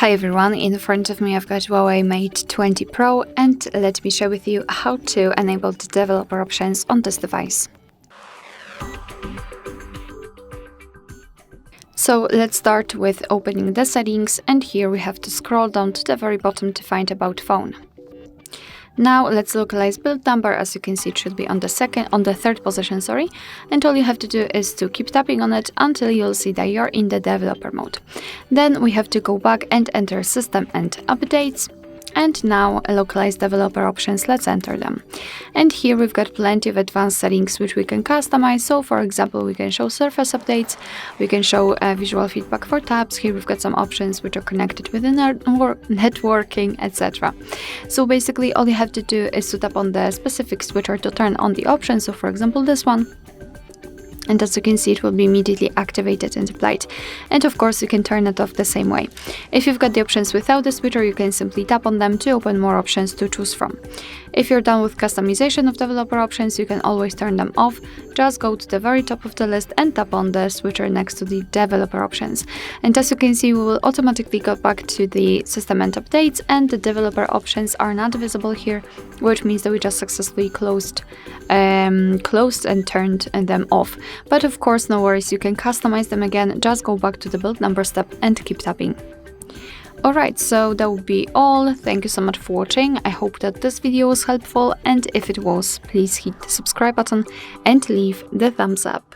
Hi everyone, in front of me I've got HUAWEI Mate 20 Pro and let me share with you how to enable the developer options on this device. So let's start with opening the settings, and here we have to scroll down to the very bottom to find About Phone. Now let's localize build number. As you can see, it should be on the third position, and all you have to do is to keep tapping on it until you'll see that you're in the developer mode. Then we have to go back and enter system and updates. And now localize developer options, let's enter them. And here we've got plenty of advanced settings which we can customize. So for example, we can show surface updates, we can show visual feedback for tabs. Here we've got some options which are connected within our networking, etc. So basically all you have to do is to tap on the specific switcher to turn on the option. So for example, this one. And as you can see, it will be immediately activated and applied. And of course, you can turn it off the same way. If you've got the options without the switcher, you can simply tap on them to open more options to choose from. If you're done with customization of developer options, you can always turn them off. Just go to the very top of the list and tap on the switcher next to the developer options. And as you can see, we will automatically go back to the system and updates, and the developer options are not visible here, which means that we just successfully closed and turned them off. But of course, no worries, you can customize them again. Just go back to the build number step and keep tapping. Alright, so that would be all. Thank you so much for watching. I hope that this video was helpful, and if it was, please hit the subscribe button and leave the thumbs up.